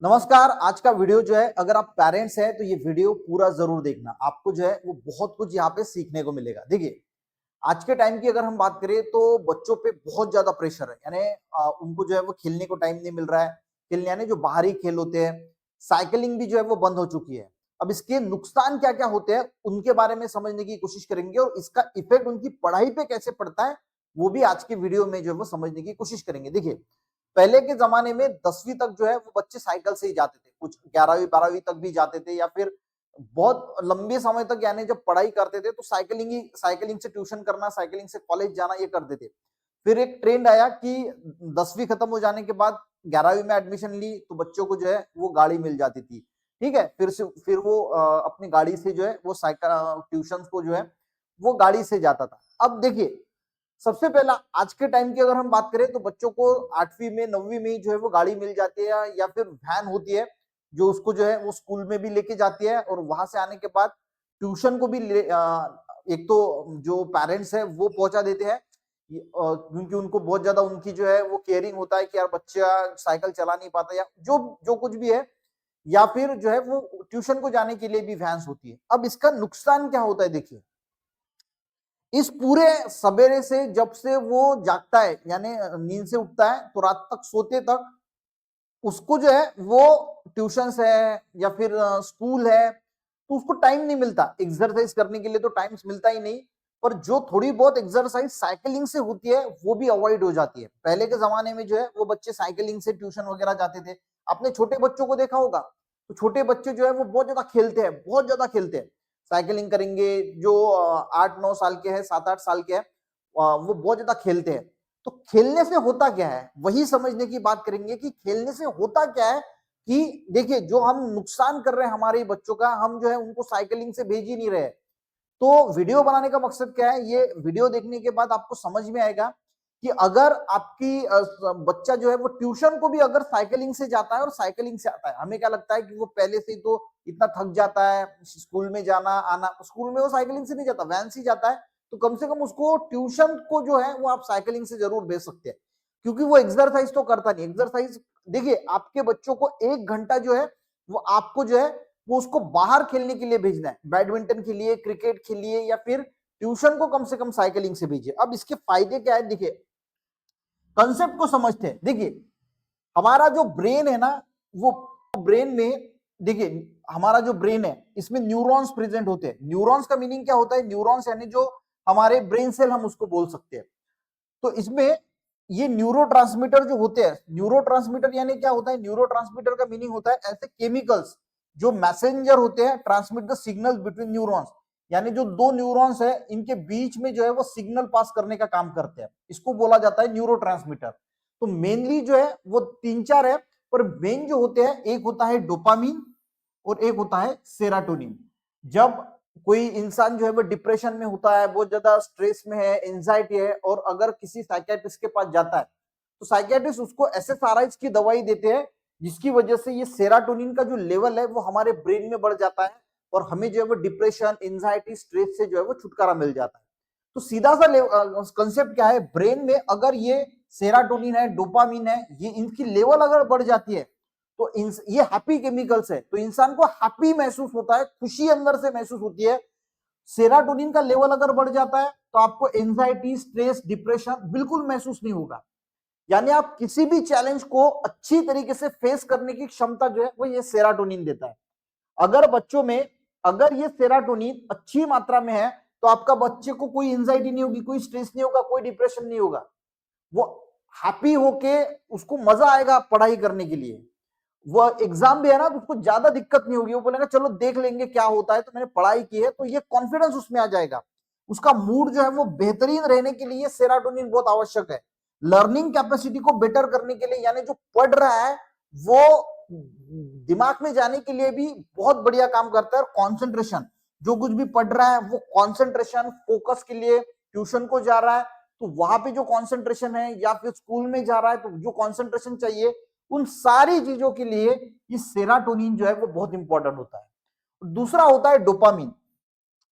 नमस्कार। आज का वीडियो जो है, अगर आप पेरेंट्स हैं तो ये वीडियो पूरा जरूर देखना। आपको जो है वो बहुत कुछ यहाँ पे सीखने को मिलेगा। देखिए, आज के टाइम की अगर हम बात करें तो बच्चों पे बहुत ज्यादा प्रेशर है। यानी उनको जो है वो खेलने को टाइम नहीं मिल रहा है। खेलने यानी जो बाहरी खेल होते हैं, साइकिलिंग भी जो है वो बंद हो चुकी है। अब इसके नुकसान क्या क्या होते हैं उनके बारे में समझने की कोशिश करेंगे और इसका इफेक्ट उनकी पढ़ाई पे कैसे पड़ता है वो भी आज के वीडियो में जो है वो समझने की कोशिश करेंगे। देखिए, पहले के जमाने में 10वीं तक जो है वो बच्चे साइकिल से ही जाते थे, कुछ 11वीं 12वीं तक भी जाते थे, या फिर बहुत लंबे समय तक यानी जब पढ़ाई करते थे तो साइकिलिंग से ट्यूशन करना, साइकिलिंग से कॉलेज जाना ये करते थे। फिर एक ट्रेंड आया कि 10वीं खत्म हो जाने के बाद 11वीं में एडमिशन ली तो बच्चों को जो है वो गाड़ी मिल जाती थी। ठीक है, फिर वो अपनी गाड़ी से जो है वो साइकिल ट्यूशन को जो है वो गाड़ी से जाता था। अब देखिए, सबसे पहला आज के टाइम की अगर हम बात करें तो बच्चों को 8वीं में 9वीं में जो है वो गाड़ी मिल जाती है, या फिर वैन होती है जो उसको जो है वो स्कूल में भी लेके जाती है, और वहां से आने के बाद ट्यूशन को भी एक तो जो पेरेंट्स है वो पहुंचा देते हैं। क्योंकि उनको बहुत ज्यादा उनकी जो है वो केयरिंग होता है कि यार बच्चा साइकिल चला नहीं पाता या जो जो कुछ भी है, या फिर जो है वो ट्यूशन को जाने के लिए भी वैन्स होती है। अब इसका नुकसान क्या होता है, देखिए, इस पूरे सवेरे से जब से वो जागता है यानी नींद से उठता है तो रात तक सोते तक उसको जो है वो ट्यूशंस है या फिर स्कूल है, तो उसको टाइम नहीं मिलता एक्सरसाइज करने के लिए, तो टाइम मिलता ही नहीं। पर जो थोड़ी बहुत एक्सरसाइज साइकिलिंग से होती है वो भी अवॉइड हो जाती है। पहले के जमाने में जो है वो बच्चे साइकिलिंग से ट्यूशन वगैरह जाते थे। आपने छोटे बच्चों को देखा होगा तो छोटे बच्चे जो है वो बहुत ज्यादा खेलते हैं, बहुत ज्यादा खेलते हैं। साइकिलिंग करेंगे जो 8-9 साल के हैं, 7-8 साल के हैं, वो बहुत ज्यादा खेलते हैं। तो खेलने से होता क्या है वही समझने की बात करेंगे कि खेलने से होता क्या है। कि देखिए, जो हम नुकसान कर रहे हैं हमारे बच्चों का, हम जो है उनको साइकिलिंग से भेज ही नहीं रहे। तो वीडियो बनाने का मकसद क्या है, ये वीडियो देखने के बाद आपको समझ में आएगा कि अगर आपकी बच्चा जो है वो ट्यूशन को भी अगर साइकिलिंग से जाता है और साइकिलिंग से आता है, हमें क्या लगता है कि वो पहले से ही तो इतना थक जाता है, स्कूल में जाना आना, स्कूल में वो साइकिलिंग से नहीं जाता, वैन से जाता है, तो कम से कम उसको ट्यूशन को जो है वो आप साइकिलिंग से जरूर भेज सकते हैं। क्योंकि वो एक्सरसाइज तो करता नहीं। एक्सरसाइज देखिए, आपके बच्चों को 1 घंटा जो है वो आपको जो है वो उसको बाहर खेलने के लिए भेजना है, बैडमिंटन खेलिए, क्रिकेट खेलिए, या फिर ट्यूशन को कम से कम साइकिलिंग से भेजिए। अब इसके फायदे क्या है, देखिए, कंसेप्ट को समझते हैं। देखिए, हमारा जो ब्रेन है ना, वो ब्रेन में, देखिए, हमारा जो ब्रेन है इसमें न्यूरॉन्स प्रेजेंट होते हैं। न्यूरॉन्स का मीनिंग क्या होता है, न्यूरॉन्स यानी जो हमारे ब्रेन सेल हम उसको बोल सकते हैं। तो इसमें ये न्यूरोट्रांसमीटर जो होते हैं, न्यूरोट्रांसमीटर यानी क्या होता है, न्यूरोट्रांसमीटर का मीनिंग होता है ऐसे केमिकल्स जो मैसेंजर होते हैं, transmit the signal between neurons. यानी जो दो न्यूरॉन्स है इनके बीच में जो है वो सिग्नल पास करने का काम करते हैं, इसको बोला जाता है न्यूरोट्रांसमीटर। तो मेनली जो है वो 3-4 है, पर मेन जो होते हैं, एक होता है डोपामीन और एक होता है सेराटोनिन। जब कोई इंसान जो है वो डिप्रेशन में होता है, बहुत ज्यादा स्ट्रेस में है, एंजाइटी है, और अगर किसी साइकियाट्रिस्ट के पास जाता है तो साइकियाट्रिस्ट उसको एसएसआरआईज की दवाई देते हैं, जिसकी वजह से ये सेराटोनिन का जो लेवल है वो हमारे ब्रेन में बढ़ जाता है, और हमें जो है वो डिप्रेशन, एंजाइटी, स्ट्रेस से जो है वो छुटकारा मिल जाता है। तो सीधा सा कंसेप्ट क्या है, ब्रेन में अगर ये सेराटोनिन है, डोपामिन है, ये इनकी लेवल अगर बढ़ जाती है तो ये हैप्पी केमिकल्स है, तो इंसान को हैप्पी महसूस होता है, खुशी अंदर से महसूस होती है। सेराटोनिन का लेवल अगर बढ़ जाता है तो आपको एंजाइटी, स्ट्रेस, डिप्रेशन बिल्कुल महसूस नहीं होगा। यानी आप किसी भी चैलेंज को अच्छी तरीके से फेस करने की क्षमता जो है वो ये सेराटोनिन देता है। अगर बच्चों में अगर ये सेराटोनिन अच्छी मात्रा में है तो आपका बच्चे को कोई एंजाइटी नहीं होगी, कोई स्ट्रेस नहीं होगा, कोई डिप्रेशन नहीं होगा। वो हैप्पी होके उसको मजा आएगा पढ़ाई करने के लिए। वो एग्जाम भी है ना तो उसको ज्यादा दिक्कत नहीं होगी, वो बोलेगा चलो देख लेंगे क्या होता है, तो मैंने पढ़ाई की है, तो ये कॉन्फिडेंस उसमें आ जाएगा। उसका मूड जो है वो बेहतरीन रहने के लिए सेराटोनिन बहुत आवश्यक है। लर्निंग कैपेसिटी को बेटर करने के लिए, यानी जो पढ़ रहा है वो दिमाग में जाने के लिए भी बहुत बढ़िया काम करता है। और कॉन्सेंट्रेशन, जो कुछ भी पढ़ रहा है वो कॉन्सेंट्रेशन फोकस के लिए ट्यूशन को जा रहा है, तो वहां पे जो कॉन्सेंट्रेशन है, या फिर स्कूल में जा रहा है तो जो कॉन्सेंट्रेशन चाहिए, उन सारी चीजों के लिए ये सेराटोनिन जो है वो बहुत इंपॉर्टेंट होता है। दूसरा होता है डोपामिन।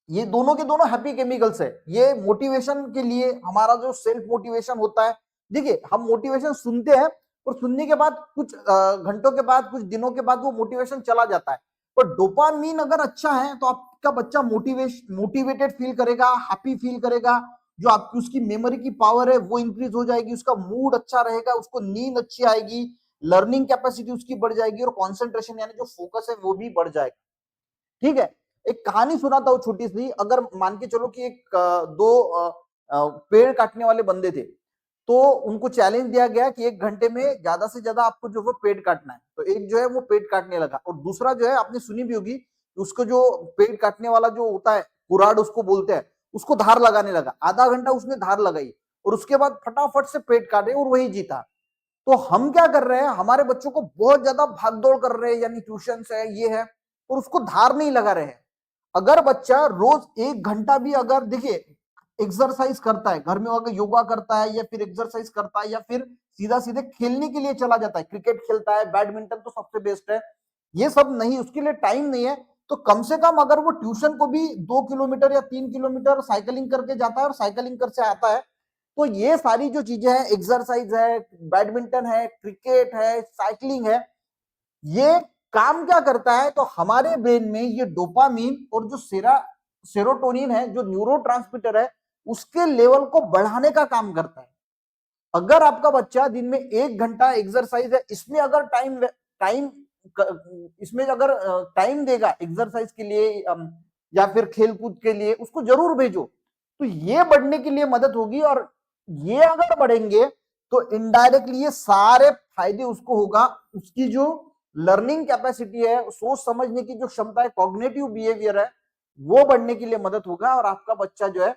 ये दोनों के दोनों हैप्पी केमिकल्स है। ये मोटिवेशन के लिए, हमारा जो सेल्फ मोटिवेशन होता है, देखिए, हम मोटिवेशन सुनते हैं और सुनने के बाद कुछ घंटों के बाद, कुछ दिनों के बाद वो मोटिवेशन चला जाता है। पर डोपामीन अगर अच्छा है तो आपका बच्चा मोटिवेटेड फील करेगा, हैप्पी फील करेगा, जो आपकी उसकी मेमोरी की पावर है वो इंक्रीज हो जाएगी, उसका मूड अच्छा रहेगा, उसको नींद अच्छी आएगी, लर्निंग कैपेसिटी उसकी बढ़ जाएगी और कॉन्सेंट्रेशन यानी जो फोकस है वो भी बढ़ जाएगा। ठीक है, एक कहानी सुनाता हूं छोटी सी। अगर मान के चलो कि दो पेड़ काटने वाले बंदे थे, तो उनको चैलेंज दिया गया कि 1 घंटे में ज्यादा से ज्यादा आपको जो वो पेड़ काटना है। तो एक जो है वो पेड़ काटने लगा और दूसरा जो है, आपने सुनी भी होगी, उसको जो पेड़ काटने वाला जो होता है, कुराड़ उसको बोलते हैं, उसको धार लगाने लगा। आधा घंटा उसने धार लगाई और उसके बाद फटाफट से पेड़ काटे और वही जीता। तो हम क्या कर रहे हैं, हमारे बच्चों को बहुत ज्यादा भागदौड़ कर रहे हैं, यानी ट्यूशन है, ये है, और उसको धार नहीं लगा रहे हैं। अगर बच्चा रोज 1 घंटा भी अगर देखिए एक्सरसाइज करता है, घर में अगर योगा करता है या फिर एक्सरसाइज करता है या फिर सीधा सीधे खेलने के लिए चला जाता है, क्रिकेट खेलता है, बैडमिंटन तो सबसे बेस्ट है, ये सब नहीं, उसके लिए टाइम नहीं है, तो कम से कम अगर वो ट्यूशन को भी 2 किलोमीटर या 3 किलोमीटर साइकिलिंग करके जाता है और साइकिलिंग कर से आता है, तो ये सारी जो चीजें हैं, एक्सरसाइज है, बैडमिंटन है, क्रिकेट है, साइकिलिंग है, ये काम क्या करता है, तो हमारे ब्रेन में ये डोपामीन और जो सेरोटोनिन है, जो न्यूरोट्रांसमीटर है, उसके लेवल को बढ़ाने का काम करता है। अगर आपका बच्चा दिन में 1 घंटा एक्सरसाइज है, इसमें अगर टाइम इसमें अगर टाइम देगा एक्सरसाइज के लिए या फिर खेलकूद के लिए, उसको जरूर भेजो, तो ये बढ़ने के लिए मदद होगी। और ये अगर बढ़ेंगे तो इनडायरेक्टली ये सारे फायदे उसको होगा, उसकी जो लर्निंग कैपेसिटी है, सोच समझने की जो क्षमता है, कॉग्निटिव बिहेवियर है, वो बढ़ने के लिए मदद होगा और आपका बच्चा जो है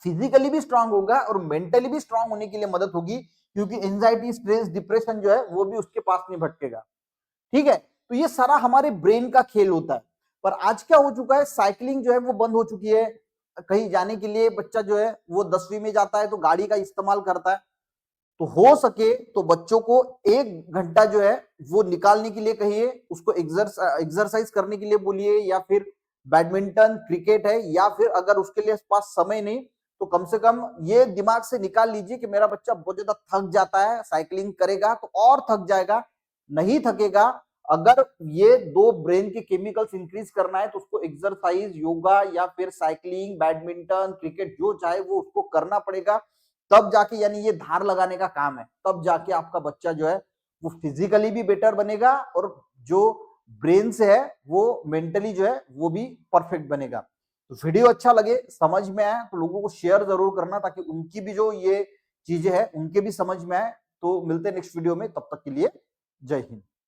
फिजिकली भी स्ट्रांग होगा और मेंटली भी स्ट्रांग होने के लिए मदद होगी, क्योंकि एंजाइटी, स्ट्रेस, डिप्रेशन जो है वो भी उसके पास नहीं भटकेगा। ठीक है, तो ये सारा हमारे ब्रेन का खेल होता है। पर आज क्या हो चुका है, साइकिलिंग जो है वो बंद हो चुकी है। कहीं जाने के लिए बच्चा जो है वो 10वीं में जाता है तो गाड़ी का इस्तेमाल करता है। तो हो सके तो बच्चों को 1 घंटा जो है वो निकालने के लिए कहिए, उसको एक्सरसाइज करने के लिए बोलिए, या फिर बैडमिंटन, क्रिकेट है, या फिर अगर उसके लिए पास समय नहीं तो कम से कम ये दिमाग से निकाल लीजिए कि मेरा बच्चा बहुत ज्यादा थक जाता है, साइकिलिंग करेगा तो और थक जाएगा, नहीं थकेगा। अगर ये दो ब्रेन के केमिकल्स इंक्रीज करना है तो उसको एक्सरसाइज, योगा या फिर साइकिलिंग, बैडमिंटन, क्रिकेट जो चाहे वो उसको करना पड़ेगा, तब जाके, यानी ये धार लगाने का काम है, तब जाके आपका बच्चा जो है वो फिजिकली भी बेटर बनेगा और जो ब्रेन से है वो मेंटली जो है वो भी परफेक्ट बनेगा। तो वीडियो अच्छा लगे, समझ में आए तो लोगों को शेयर जरूर करना, ताकि उनकी भी जो ये चीजें हैं उनके भी समझ में आए। तो मिलते हैं नेक्स्ट वीडियो में, तब तक के लिए जय हिंद।